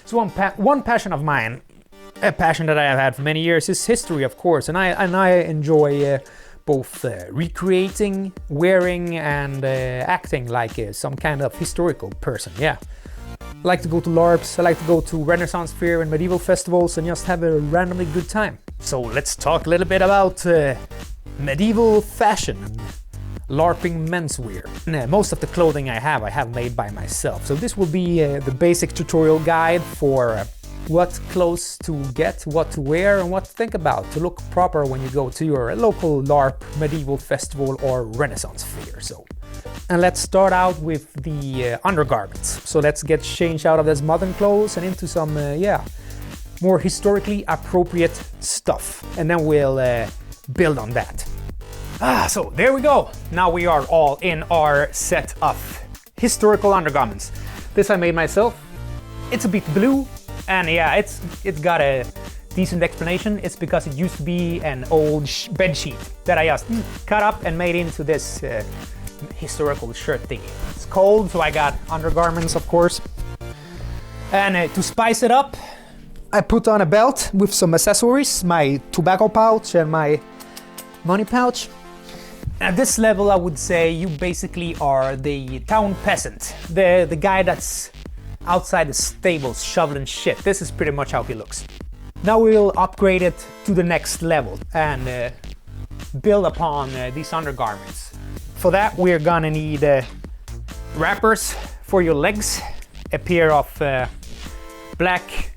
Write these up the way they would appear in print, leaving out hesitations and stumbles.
So one passion of mine, a passion that I have had for many years, is history, of course, and I enjoy both recreating, wearing, and acting like some kind of historical person. Yeah, I like to go to LARPs. I like to go to Renaissance fair and medieval festivals and just have a randomly good time. So let's talk a little bit about medieval fashion and LARPing menswear. Most of the clothing I have made by myself. So this will be the basic tutorial guide for what clothes to get, what to wear, and what to think about to look proper when you go to your local LARP, medieval festival, or Renaissance fair. So, and let's start out with the undergarments. So let's get changed out of this modern clothes and into some, more historically appropriate stuff. And then we'll build on that. So there we go. Now we are all in our set of historical undergarments. This I made myself. It's a bit blue, and yeah, it's got a decent explanation. It's because it used to be an old bed sheet that I just cut up and made into this historical shirt thingy. It's cold, so I got undergarments, of course. And to spice it up, I put on a belt with some accessories, my tobacco pouch and my money pouch. At this level, I would say you basically are the town peasant, the guy that's outside the stables shoveling shit. This is pretty much how he looks. Now we'll upgrade it to the next level and build upon these undergarments. For that, we're gonna need wrappers for your legs, a pair of black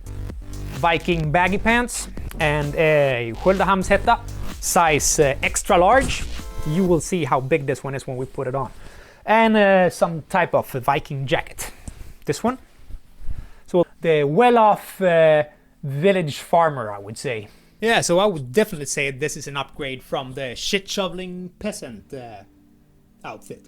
Viking baggy pants, and a Sköldehamnshätta, size extra large. You will see how big this one is when we put it on. And some type of Viking jacket. This one. So the well-off village farmer, I would say. Yeah, so I would definitely say this is an upgrade from the shit-shoveling peasant outfit.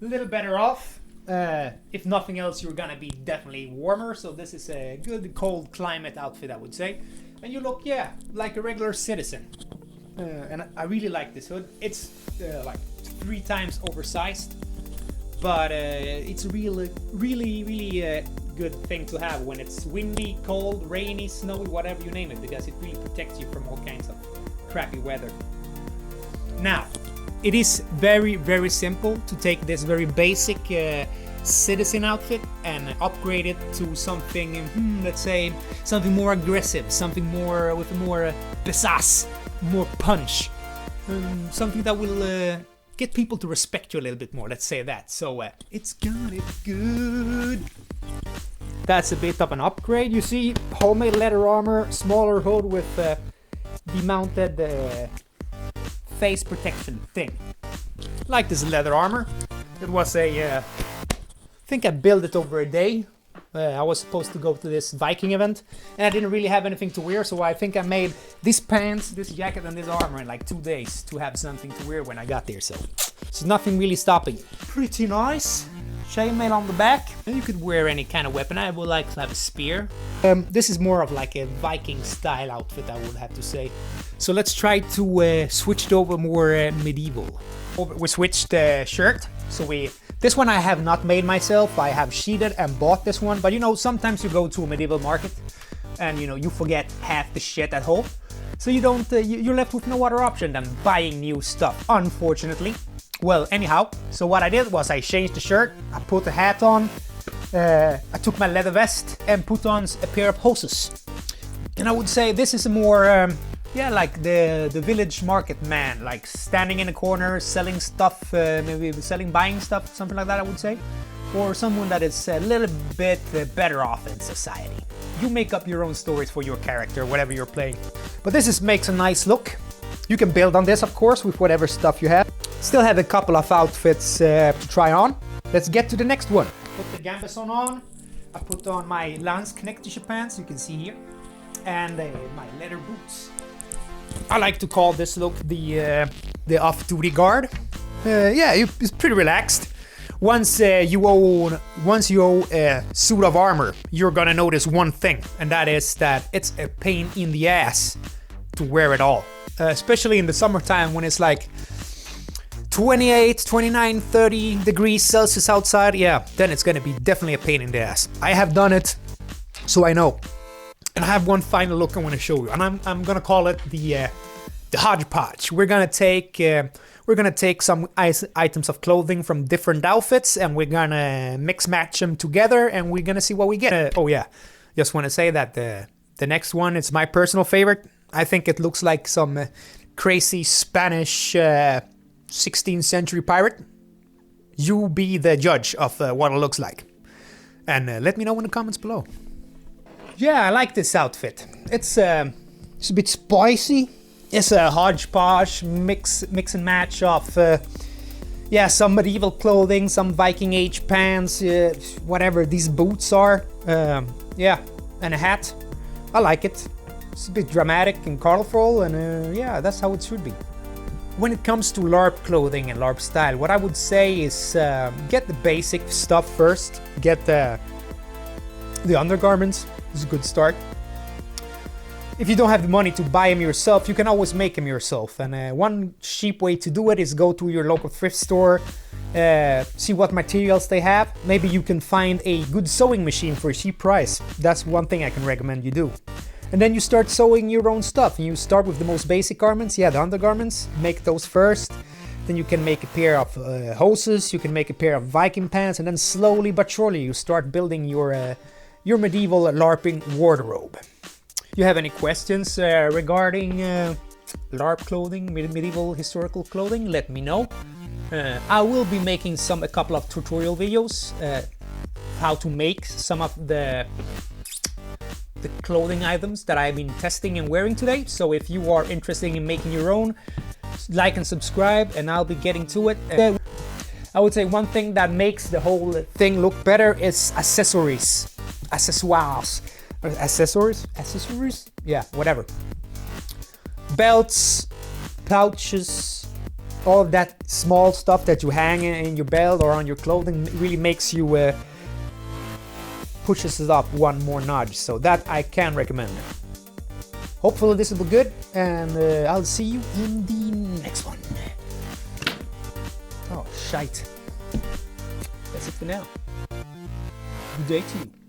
A little better off. If nothing else, you're gonna be definitely warmer. So this is a good cold climate outfit, I would say. And you look, yeah, like a regular citizen. And I really like this hood. It's like 3 times oversized, but it's a really good thing to have when it's windy, cold, rainy, snowy, whatever you name it, because it really protects you from all kinds of crappy weather. Now, it is very simple to take this very basic citizen outfit and upgrade it to something, let's say, something more aggressive, something more with more pizzazz, more punch, something that will get people to respect you a little bit more, let's say that. So it's got it good. That's a bit of an upgrade. You see, homemade leather armor, smaller hood with demounted face protection thing. Like this leather armor. It was a, I think I built it over a day. I was supposed to go to this Viking event, and I didn't really have anything to wear, so I think I made these pants, this jacket, and this armor in like 2 days to have something to wear when I got there, so nothing really stopping it. Pretty nice. Chainmail on the back, and you could wear any kind of weapon. I would like to have a spear. This is more of like a Viking style outfit, I would have to say. So let's try to switch it over more medieval. We switched the shirt, so this one I have not made myself. I have sheeted and bought this one, but you know, sometimes you go to a medieval market and you know, you forget half the shit at home. So you don't, you're left with no other option than buying new stuff, unfortunately. Well, anyhow, so what I did was I changed the shirt, I put a hat on, I took my leather vest and put on a pair of hoses. And I would say this is a more, like the village market man, like standing in a corner, selling stuff, maybe buying stuff, something like that I would say. Or someone that is a little bit better off in society. You make up your own stories for your character, whatever you're playing. But this makes a nice look. You can build on this, of course, with whatever stuff you have. Still have a couple of outfits to try on. Let's get to the next one. Put the gambeson on. I put on my Landsknechtliche pants, you can see here. And my leather boots. I like to call this look the off-duty guard. It's pretty relaxed. Once you own a suit of armor, you're gonna notice one thing, and that is that it's a pain in the ass to wear it all. Especially in the summertime when it's like 28, 29, 30 degrees Celsius outside, then it's gonna be definitely a pain in the ass. I have done it so I know. And I have one final look I want to show you, and I'm gonna call it the hodgepodge. We're gonna take some items of clothing from different outfits, and we're gonna mix match them together, and we're gonna see what we get. Oh yeah, just want to say that the next one is my personal favorite. I think it looks like some crazy Spanish 16th century pirate. You be the judge of what it looks like, and let me know in the comments below. Yeah, I like this outfit. It's a bit spicy. It's a hodgepodge mix and match of yeah, some medieval clothing, some Viking age pants, whatever these boots are. Yeah, and a hat. I like it. It's a bit dramatic and colorful, and yeah, that's how it should be. When it comes to LARP clothing and LARP style, what I would say is get the basic stuff first. Get the undergarments. It's a good start. If you don't have the money to buy them yourself, you can always make them yourself. And one cheap way to do it is go to your local thrift store, see what materials they have. Maybe you can find a good sewing machine for a cheap price. That's one thing I can recommend you do. And then you start sewing your own stuff. And you start with the most basic garments, yeah, the undergarments. Make those first. Then you can make a pair of hoses, you can make a pair of Viking pants, and then slowly but surely you start building your medieval LARPing wardrobe. You have any questions regarding LARP clothing, medieval historical clothing? Let me know. I will be making a couple of tutorial videos how to make some of the clothing items that I've been testing and wearing today. So if you are interested in making your own, like and subscribe, and I'll be getting to it. I would say one thing that makes the whole thing look better is accessories. Accessoires. Accessories? Yeah, whatever. Belts, pouches, all of that small stuff that you hang in your belt or on your clothing really makes you pushes it up one more notch. So that I can recommend. Hopefully this will be good, and I'll see you in the next one. Oh, shite. That's it for now. Good day to you.